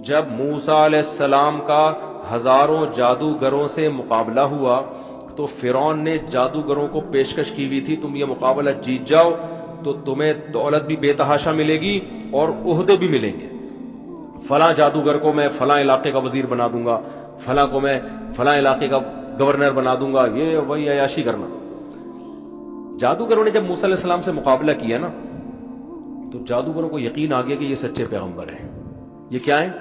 جب موسیٰ علیہ السلام کا ہزاروں جادوگروں سے مقابلہ ہوا تو فرعون نے جادوگروں کو پیشکش کی ہوئی تھی تم یہ مقابلہ جیت جاؤ تو تمہیں دولت بھی بے تحاشا ملے گی اور عہدے بھی ملیں گے، فلاں جادوگر کو میں فلاں علاقے کا وزیر بنا دوں گا، فلاں کو میں فلاں علاقے کا گورنر بنا دوں گا، یہ وہی عیاشی کرنا۔ جادوگروں نے جب موسیٰ علیہ السلام سے مقابلہ کیا نا تو جادوگروں کو یقین آ گیا کہ یہ سچے پیغمبر ہیں، یہ کیا ہیں؟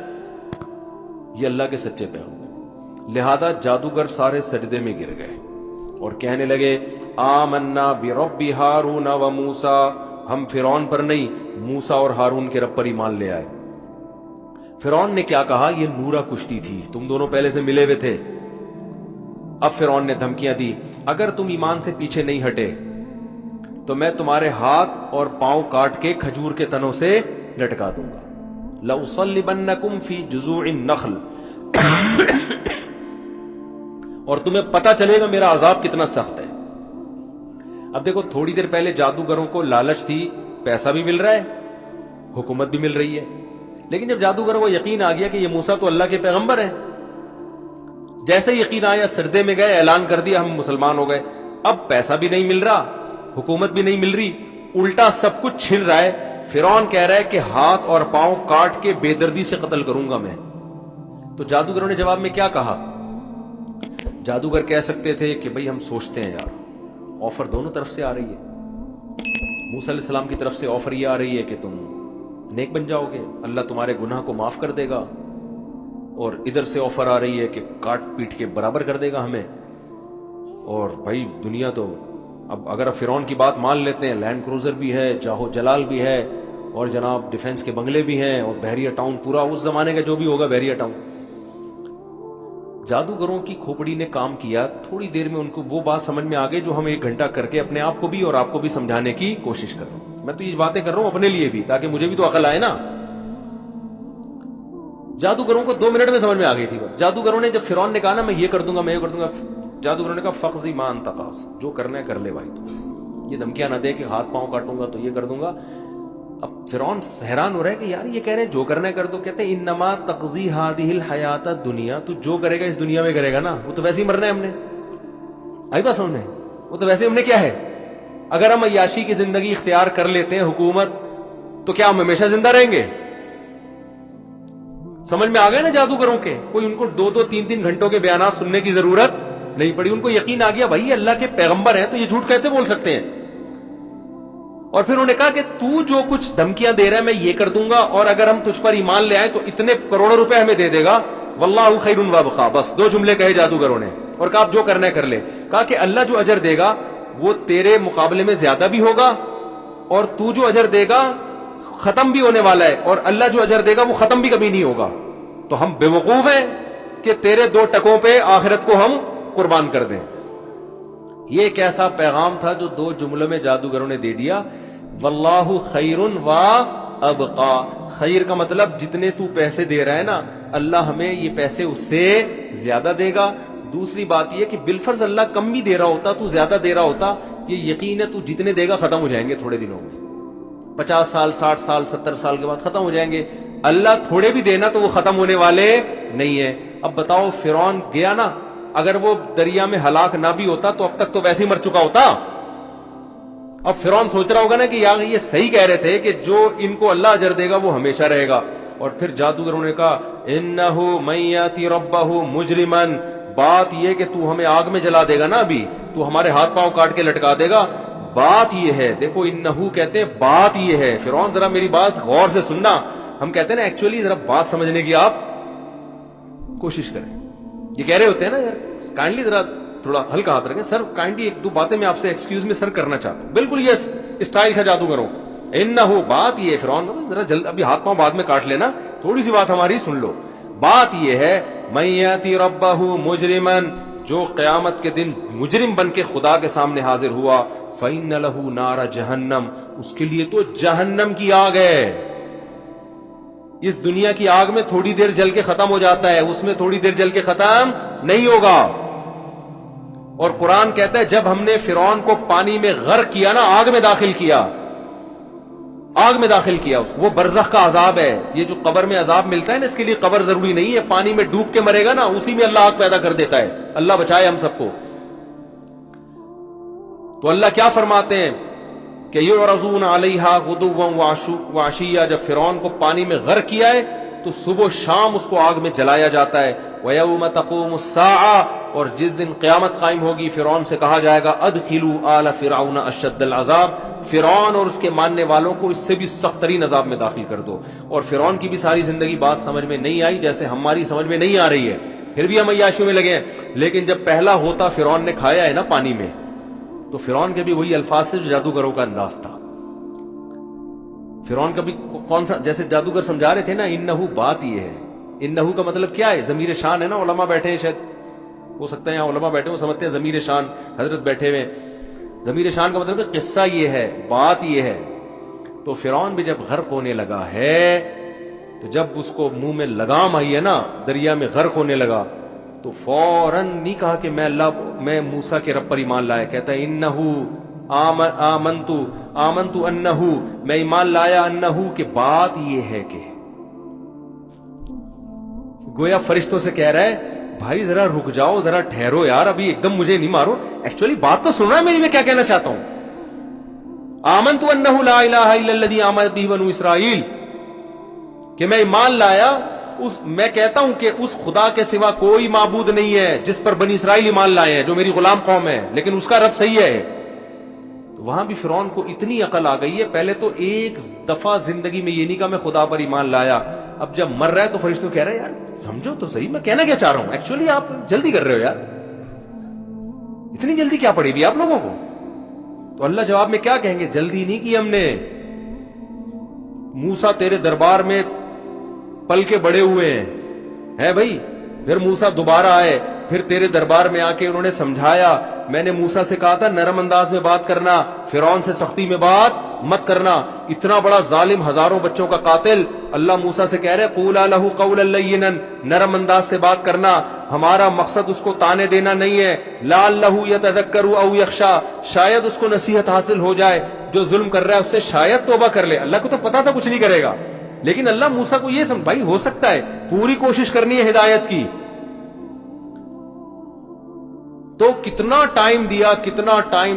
یہ اللہ کے سچے پیغمبر۔ لہذا جادوگر سارے سجدے میں گر گئے اور کہنے لگے آمنا برب ہارون و موسیٰ، ہم فرعون پر نہیں موسیٰ اور ہارون کے رب پر ایمان لے آئے۔ فرعون نے کیا کہا؟ یہ نورا کشتی تھی، تم دونوں پہلے سے ملے ہوئے تھے۔ اب فرعون نے دھمکیاں دی اگر تم ایمان سے پیچھے نہیں ہٹے تو میں تمہارے ہاتھ اور پاؤں کاٹ کے کھجور کے تنوں سے لٹکا دوں گا، لَأُصَلِّبَنَّكُمْ فِي جُذُوعِ النَّخْلِ، اور تمہیں پتہ چلے گا میرا عذاب کتنا سخت ہے۔ اب دیکھو تھوڑی دیر پہلے جادوگروں کو لالچ تھی، پیسہ بھی مل رہا ہے، حکومت بھی مل رہی ہے، لیکن جب جادوگروں کو یقین آ گیا کہ یہ موسیٰ تو اللہ کے پیغمبر ہیں، جیسے یقین آیا سردے میں گئے، اعلان کر دیا ہم مسلمان ہو گئے۔ اب پیسہ بھی نہیں مل رہا، حکومت بھی نہیں مل رہی، الٹا سب کچھ چھن رہا ہے۔ فرعون کہہ رہا ہے کہ ہاتھ اور پاؤں کاٹ کے بے دردی سے قتل کروں گا میں۔ تو جادوگروں نے جواب میں کیا کہا؟ جادوگر کہہ سکتے تھے کہ بھئی ہم سوچتے ہیں یار، آفر دونوں طرف سے آ رہی ہے، موسیٰ علیہ السلام کی طرف سے آفر یہ آ رہی ہے کہ تم نیک بن جاؤ گے، اللہ تمہارے گناہ کو معاف کر دے گا، اور ادھر سے آفر آ رہی ہے کہ کاٹ پیٹ کے برابر کر دے گا ہمیں۔ اور بھائی دنیا تو اب اگر فرعون کی بات مان لیتے ہیں، لینڈ کروزر بھی ہے، جاہو جلال بھی ہے، اور جناب ڈیفنس کے بنگلے بھی ہیں، اور بحریہ ٹاؤن پورا اس زمانے کا جو بھی ہوگا بحریہ ٹاؤن۔ جادوگروں کی کھوپڑی نے کام کیا، تھوڑی دیر میں ان کو وہ بات سمجھ میں آ گئی جو ہم ایک گھنٹہ کر کے اپنے آپ کو بھی اور آپ کو بھی سمجھانے کی کوشش کر رہا ہوں۔ میں تو یہ باتیں کر رہا ہوں اپنے لیے بھی، تاکہ مجھے بھی تو عقل آئے نا۔ جادوگروں کو 2 منٹ میں سمجھ میں آ گئی تھی بات۔ جادوگروں نے جب فرعون نے کہا نا میں یہ کر دوں گا میں یہ کر دوں گا، جادوگروں نے کہا فقضی ما انت قاض، جو کرنا ہے کر لے بھائی، تو یہ دھمکیاں نہ دے کہ ہاتھ پاؤں کاٹوں گا تو یہ کر دوں گا۔ اب فرعون حیران ہو رہا ہے کہ یار یہ کہہ رہے ہیں جو کرنا ہے کر دو، کہتے ہیں انما تقضی هذه الحیات الدنیا، تو جو کرے گا اس دنیا میں کرے گا نا، وہ تو ویسے ہی مرنا ہے ہم نے، آئی بات سمجھنے، وہ تو ویسے ہم نے کیا ہے، اگر ہم عیاشی کی زندگی اختیار کر لیتے ہیں حکومت، تو کیا ہم ہمیشہ زندہ رہیں گے؟ سمجھ میں آ گئے نا جادوگروں کے، کوئی ان کو 2-2 3-3 گھنٹوں کے بیانات سننے کی ضرورت نہیں پڑی، ان کو یقین آ گیا بھائی اللہ کے پیغمبر ہیں تو یہ جھوٹ کیسے بول سکتے ہیں۔ اور پھر انہوں نے کہا کہ تو جو کچھ دھمکیاں دے رہا ہے میں یہ کر دوں گا، اور اگر ہم تجھ پر ایمان لے آئے تو اتنے کروڑوں روپے ہمیں دے دے گا، واللہ خیر وابقا، بس 2 جملے کہے جادوگروں نے، اور کہا آپ جو کرنا ہے کر لے۔ کہا کہ اللہ جو اجر دے گا وہ تیرے مقابلے میں زیادہ بھی ہوگا، اور تو جو اجر دے گا ختم بھی ہونے والا ہے، اور اللہ جو اجر دے گا وہ ختم بھی کبھی نہیں ہوگا۔ تو ہم بے وقوف ہیں کہ تیرے 2 ٹکوں پہ آخرت کو ہم قربان کر دیں۔ یہ ایک ایسا پیغام تھا جو 2 جملوں میں جادوگروں نے دے دیا، واللہ خیر و ابقا۔ خیر کا مطلب جتنے تو پیسے دے رہا ہے نا اللہ ہمیں یہ پیسے اس سے زیادہ دے گا۔ دوسری بات یہ کہ بالفرض اللہ کم بھی دے رہا ہوتا تو زیادہ دے رہا ہوتا، یہ یقین ہے تو جتنے دے گا ختم ہو جائیں گے تھوڑے دنوں میں، 50 سال 60 سال 70 سال کے بعد ختم ہو جائیں گے۔ اللہ تھوڑے بھی دینا تو وہ ختم ہونے والے نہیں ہیں۔ اب بتاؤ فرعون گیا نا، اگر وہ دریا میں ہلاک نہ بھی ہوتا تو اب تک تو ویسے ہی مر چکا ہوتا۔ اب فرعون سوچ رہا ہوگا نا کہ یار یہ صحیح کہہ رہے تھے کہ جو ان کو اللہ اجر دے گا وہ ہمیشہ رہے گا۔ اور پھر جادوگروں نے کہا انہ من یاتی ربہ مجرما، بات یہ کہ تو ہمیں آگ میں جلا دے گا نا، ابھی تو ہمارے ہاتھ پاؤں کاٹ کے لٹکا دے گا، بات یہ ہے۔ دیکھو انہو کہتے ہیں بات یہ ہے، فرعون ذرا میری بات غور سے سننا، ہم کہتے ہیں نا ایکچولی ذرا بات سمجھنے کی آپ کوشش کریں، یہ کہہ رہے ہوتے ہیں نا یار کائنڈلی ذرا تھوڑا ہلکا ہاتھ رکھیں، سر کائنڈلی 1-2 باتیں میں آپ سے ایکسکیوز میں سر کرنا چاہتا ہوں، بالکل یہ اسٹائل تھا جادوگروں۔ انہو بات یہ ہے، فرعون ذرا جلد ابھی ہاتھ پاؤں بعد میں کاٹ لینا، تھوڑی سی بات ہماری سن لو، بات یہ ہے من یاتی ربہ مجرما، جو قیامت کے دن مجرم بن کے خدا کے سامنے حاضر ہوا، فإن لہ نار جہنم، اس کے لیے تو جہنم کی آگ ہے۔ اس دنیا کی آگ میں تھوڑی دیر جل کے ختم ہو جاتا ہے، اس میں تھوڑی دیر جل کے ختم نہیں ہوگا۔ اور قرآن کہتا ہے جب ہم نے فرعون کو پانی میں غرق کیا نا، آگ میں داخل کیا، آگ میں داخل کیا اس کو. وہ برزخ کا عذاب ہے. یہ جو قبر میں عذاب ملتا ہے نا، اس کے لیے قبر ضروری نہیں ہے. پانی میں ڈوب کے مرے گا نا، اسی میں اللہ آگ پیدا کر دیتا ہے. اللہ بچائے ہم سب کو. تو اللہ کیا فرماتے ہیں کہ یعرضون علیہا غدوا وعشیا، جب فرعون کو پانی میں غرق کیا ہے تو صبح و شام اس کو آگ میں جلایا جاتا ہے. وَيَوْمَ تَقُومُ السَّاعَةُ، اور جس دن قیامت قائم ہوگی فرعون سے کہا جائے گا ادخلوا آل فرعون اشد العذاب، فرعون اور اس کے ماننے والوں کو اس سے بھی سخت ترین عذاب میں داخل کر دو. اور فرعون کی بھی ساری زندگی بات سمجھ میں نہیں آئی جیسے ہماری سمجھ میں نہیں آ رہی ہے، پھر بھی ہم عیاشیوں میں لگے ہیں. لیکن جب پہلا ہوتا فرعون نے کھایا ہے نا پانی میں، تو فرعون کے بھی وہی الفاظ تھے جو جادوگروں کا انداز تھا. فرعون کا بھی کون سا، جیسے جادوگر سمجھا رہے تھے نا، انہو، بات یہ ہے. انہو کا مطلب کیا ہے؟ ضمیر شان ہے نا. علماء بیٹھے ہیں، شاید ہو سکتا ہے یہاں علماء بیٹھے ہوں، سمجھتے ہیں ضمیر شان حضرت بیٹھے ہوئے. ضمیر شان کا مطلب ہے قصہ یہ ہے، بات یہ ہے. تو فرعون بھی جب غرق ہونے لگا ہے، تو جب اس کو منہ میں لگام آئی ہے نا، دریا میں غرق ہونے لگا، تو فوراً نہیں کہا کہ میں موسیٰ کے رب پر ایمان لایا. کہتا ہے انہو آمنتو انہو، میں ایمان لایا انہو، کہ بات یہ ہے کہ گویا فرشتوں سے کہہ رہا ہے بھائی ذرا رک جاؤ، ذرا ٹھہرو یار، ابھی ایک دم مجھے نہیں مارو. ایکچولی بات تو سننا ہے میری، میں کیا کہنا چاہتا ہوں. آمنتو انہو لا الہ الا الذی آمنت بہ بنو اسرائیل، کہ میں ایمان لایا میں کہتا ہوں کہ اس خدا کے سوا کوئی معبود نہیں ہے جس پر بنی اسرائیل ایمان لائے ہیں، جو میری غلام قوم ہے، لیکن اس کا رب صحیح ہے. تو وہاں بھی فرعون کو اتنی عقل آ گئی ہے. پہلے تو ایک دفعہ زندگی میں یہ نہیں کہا میں خدا پر ایمان لایا، اب جب مر رہا ہے تو فرشتوں کہہ رہے ہیں یار سمجھو تو صحیح میں کہنا کیا چاہ رہا ہوں. ایکچولی آپ جلدی کر رہے ہو یار، اتنی جلدی کیا پڑی بھی آپ لوگوں کو. تو اللہ جواب میں کیا کہیں گے؟ جلدی نہیں کی ہم نے. موسیٰ تیرے دربار میں پل کے بڑے ہوئے ہیں بھائی. پھر موسیٰ دوبارہ آئے، پھر تیرے دربار میں آ کے انہوں نے سمجھایا. میں نے موسیٰ سے کہا تھا نرم انداز میں بات کرنا، فرعون سے سختی میں بات مت کرنا. اتنا بڑا ظالم، ہزاروں بچوں کا قاتل، اللہ موسیٰ سے کہہ رہے قولا لہ قولا لینا، نرم انداز سے بات کرنا. ہمارا مقصد اس کو تانے دینا نہیں ہے. لعلہ یتذکر او یخشی، شاید اس کو نصیحت حاصل ہو جائے. جو ظلم کر رہا ہے اس سے شاید توبہ کر لے. اللہ کو تو پتا تھا کچھ نہیں کرے گا، لیکن اللہ موسیٰ کو یہ سمجھ بھائی ہو سکتا ہے، پوری کوشش کرنی ہے ہدایت کی. تو کتنا ٹائم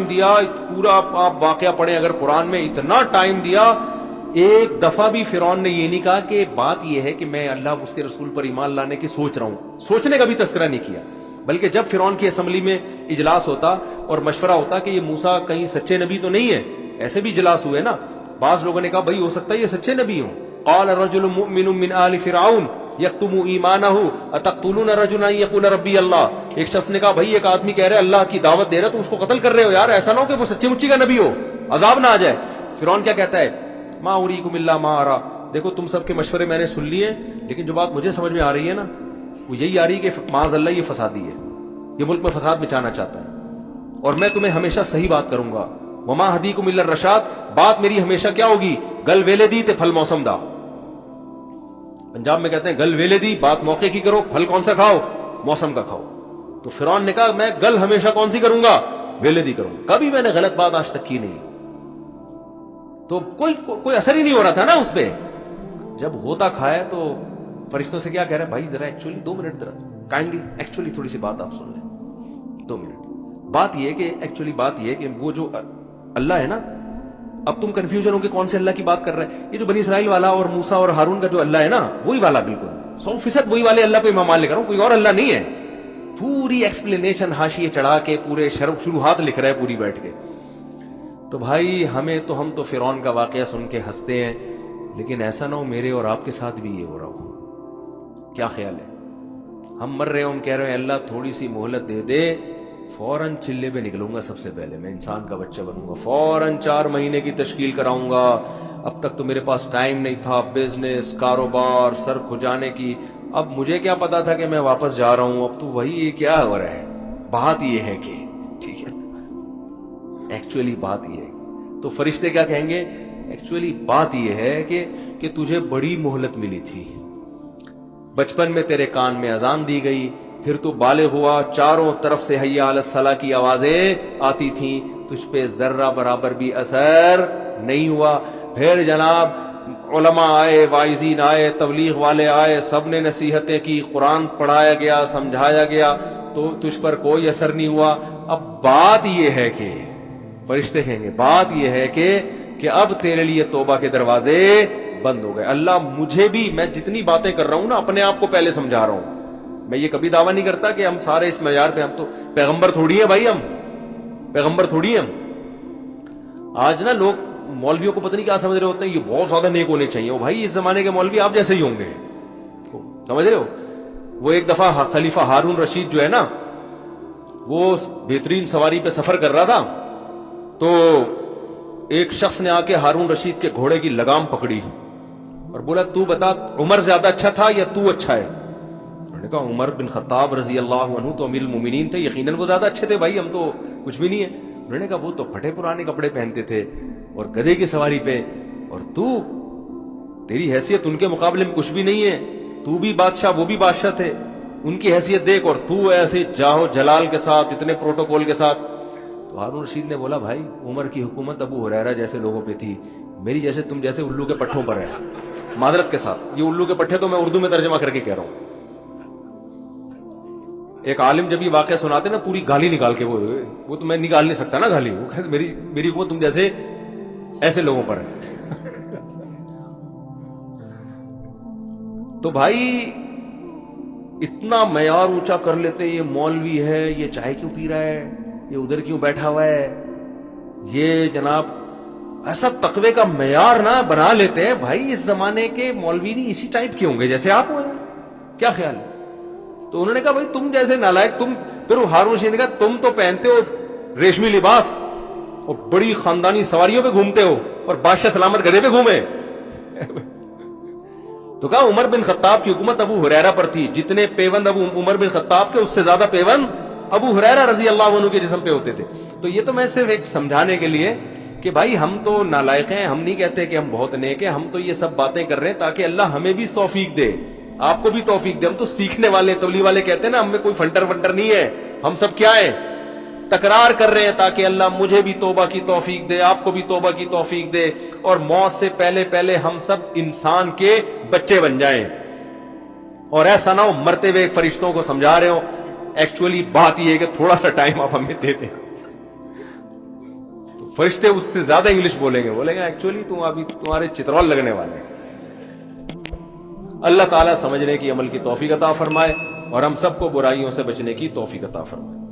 دیا پورا آپ واقعہ پڑھیں اگر قرآن میں، اتنا ٹائم دیا. ایک دفعہ بھی فرعون نے یہ نہیں کہا کہ بات یہ ہے کہ میں اللہ اس کے رسول پر ایمان لانے کی سوچ رہا ہوں. سوچنے کا بھی تذکرہ نہیں کیا. بلکہ جب فرعون کی اسمبلی میں اجلاس ہوتا اور مشورہ ہوتا کہ یہ موسیٰ کہیں سچے نبی تو نہیں ہے، ایسے بھی اجلاس ہوئے نا، بعض لوگوں نے کہا بھائی ہو سکتا ہے یہ سچے نبی ہوں. قال رجل مؤمن من آل فرعون یکتم ایمانہ اتقتلون رجلا یقول ربی اللہ. ایک شخص نے کہا بھائی ایک آدمی کہہ رہے اللہ کی دعوت دے رہا تو اس کو قتل کر رہے ہو یار، ایسا نہ ہو کہ وہ سچے مچی کا نبی ہو، عذاب نہ آ جائے. فرعون کیا کہتا ہے؟ ما اریکم الا ما ارى، دیکھو تم سب کے مشورے میں نے سن لیے، لیکن جو بات مجھے سمجھ میں آ رہی ہے نا وہ یہی آ رہی ہے کہ معاذ اللہ یہ فسادی ہے، یہ ملک میں فساد مچانا چاہتا ہے، اور میں تمہیں ہمیشہ صحیح بات کروں گا. وما ہدیکم الا الرشاد، بات میری ہمیشہ کیا ہوگی؟ گل ویلے دی تے پھل موسم دا. پنجاب میں کہتے ہیں گل ویلے دی، بات موقع کی کرو، پھل کون سا کھاؤ؟ موسم کا کھاؤ. تو فرعون نے کہا میں گل ہمیشہ کون سی کروں گا؟ ویلے دی کروں گا، کبھی میں نے غلط بات آج تک کی نہیں. تو کوئی اثر ہی نہیں ہو رہا تھا نا اس پہ. جب ہوتا کھایا تو فرشتوں سے کیا کہہ رہا ہے؟ بھائی ذرا ایکچولی 2 منٹ ذرا کائنڈلی ایکچولی تھوڑی سی بات آپ سن لیں 2 منٹ. بات یہ ہے کہ وہ جو اللہ ہے نا، اب تم کنفیوژن ہو کہ کون سے اللہ کی بات کر رہے ہیں. یہ جو بنی اسرائیل والا اور موسیٰ اور ہارون کا جو اللہ ہے نا، وہی والا، بالکل 100% وہی والے اللہ پہ میں مان لے کر ہوں، کوئی اور اللہ نہیں ہے. پوری ایکسپلینیشن حاشیے چڑھا کے پورے شروحات لکھ رہا ہے پوری بیٹھ کے. تو بھائی ہم تو فرعون کا واقعہ سن کے ہنستے ہیں، لیکن ایسا نہ ہو میرے اور آپ کے ساتھ بھی یہ ہو رہا ہو. کیا خیال ہے؟ ہم مر رہے ہیں، ہم کہہ رہے ہیں اللہ تھوڑی سی مہلت دے دے، فوراً چلے پہ نکلوں گا، سب سے پہلے میں انسان کا بچہ بنوں گا، فوراً 4 مہینے کی تشکیل کراؤں گا. اب تک تو میرے پاس ٹائم نہیں تھا، بزنس، کاروبار، سر کھجانے کی. اب مجھے کیا پتا تھا کہ میں واپس جا رہا ہوں. اب تو وہی کیا ہو رہا ہے، بات یہ ہے کہ ٹھیک ہے ایکچولی بات یہ ہے. تو فرشتے کیا کہیں گے؟ ایکچولی بات یہ ہے کہ تجھے بڑی مہلت ملی تھی. بچپن میں تیرے کان میں اذان دی گئی، پھر تو بالغ ہوا، چاروں طرف سے حی علی الصلاۃ کی آوازیں آتی تھیں، تجھ پہ ذرہ برابر بھی اثر نہیں ہوا. پھر جناب علماء آئے، واعظین آئے، تبلیغ والے آئے، سب نے نصیحتیں کی، قرآن پڑھایا گیا، سمجھایا گیا، تو تجھ پر کوئی اثر نہیں ہوا۔ اب بات یہ ہے کہ فرشتے کہیں گے، بات یہ ہے کہ اب تیرے لیے توبہ کے دروازے بند ہو گئے۔ اللہ مجھے بھی، میں جتنی باتیں کر رہا ہوں نا اپنے آپ کو پہلے سمجھا رہا ہوں، میں یہ کبھی دعویٰ نہیں کرتا کہ ہم سارے اس معیار پہ، ہم تو پیغمبر تھوڑی ہیں بھائی، ہم پیغمبر تھوڑی ہیں ہم۔ آج نا لوگ مولویوں کو پتہ نہیں کیا سمجھ رہے ہوتے ہیں، یہ بہت زیادہ نیک ہونے چاہیے۔ وہ بھائی اس زمانے کے مولوی آپ جیسے ہی ہوں گے، سمجھ رہے ہو؟ وہ ایک دفعہ خلیفہ ہارون رشید جو ہے نا، وہ بہترین سواری پہ سفر کر رہا تھا، تو ایک شخص نے آ کے ہارون رشید کے گھوڑے کی لگام پکڑی اور بولا تو بتا عمر زیادہ اچھا تھا یا تو اچھا ہے؟ انہوں نے کہا عمر بن خطاب رضی اللہ عنہ تو امیر المومنین تھے، یقیناً وہ زیادہ اچھے تھے بھائی، ہم تو کچھ بھی نہیں ہے۔ انہوں نے کہا وہ تو پھٹے پرانے کپڑے پہنتے تھے اور گدھے کی سواری پہ، اور تو تیری حیثیت ان کے مقابلے میں کچھ بھی نہیں ہے، تو بھی بادشاہ وہ بھی بادشاہ تھے، ان کی حیثیت دیکھ، اور تو ایسے جاہو جلال کے ساتھ اتنے پروٹوکول کے ساتھ۔ تو ہارون رشید نے بولا بھائی عمر کی حکومت ابو ہریرہ جیسے لوگوں پہ تھی، میری جیسے تم جیسے الو کے پٹھوں پر ہے، معذرت کے ساتھ یہ الو کے پٹھے تو میں اردو میں ترجمہ کر کے کہہ رہا ہوں۔ ایک عالم جب یہ واقعہ سناتے نا پوری گالی نکال کے، وہ تو میں نکال نہیں سکتا نا گالی، وہ کہتے میری حکومت تم جیسے ایسے لوگوں پر ہے۔ تو بھائی اتنا معیار اونچا کر لیتے، یہ مولوی ہے، یہ چائے کیوں پی رہا ہے، یہ ادھر کیوں بیٹھا ہوا ہے، یہ جناب ایسا تقوی کا معیار نہ بنا لیتے ہیں۔ بھائی اس زمانے کے مولوی نہیں اسی ٹائپ کے ہوں گے جیسے آپ ہوئے، کیا خیال ہے؟ تو انہوں نے کہا بھائی تم جیسے نالائق، تم پھر ہارون رشید نے کہا تم تو پہنتے ہو ریشمی لباس اور بڑی خاندانی سواریوں پہ گھومتے ہو، اور بادشاہ سلامت گدھے پہ گھومے۔ تو کہا عمر بن خطاب کی حکومت ابو ہریرہ پر تھی، جتنے پیوند ابو عمر بن خطاب کے اس سے زیادہ پیوند ابو ہریرہ رضی اللہ عنہ کے جسم پہ ہوتے تھے۔ تو یہ تو میں صرف ایک سمجھانے کے لیے کہ بھائی ہم تو نالائق ہیں، ہم نہیں کہتے کہ ہم بہت نیک ہیں، ہم تو یہ سب باتیں کر رہے ہیں تاکہ اللہ ہمیں بھی توفیق دے، آپ کو بھی توفیق دے۔ ہم تو سیکھنے والے، تبلیغ والے کہتے ہیں نا ہم میں کوئی فنٹر نہیں ہے، ہم سب کیا ہیں، تکرار کر رہے ہیں تاکہ اللہ مجھے بھی توبہ کی توفیق دے، آپ کو بھی توبہ کی توفیق دے، اور موت سے پہلے ہم سب انسان کے بچے بن جائیں، اور ایسا نہ ہو مرتے ہوئے فرشتوں کو سمجھا رہے ہو۔ ایکچولی بات یہ ہے کہ تھوڑا سا ٹائم آپ ہمیں دے دیں۔ فرشتے اس سے زیادہ انگلش بولیں گے ایکچولی تم ابھی تمہارے چترول لگنے والے ہیں۔ اللہ تعالیٰ سمجھنے کی، عمل کی توفیق عطا فرمائے، اور ہم سب کو برائیوں سے بچنے کی توفیق عطا فرمائے۔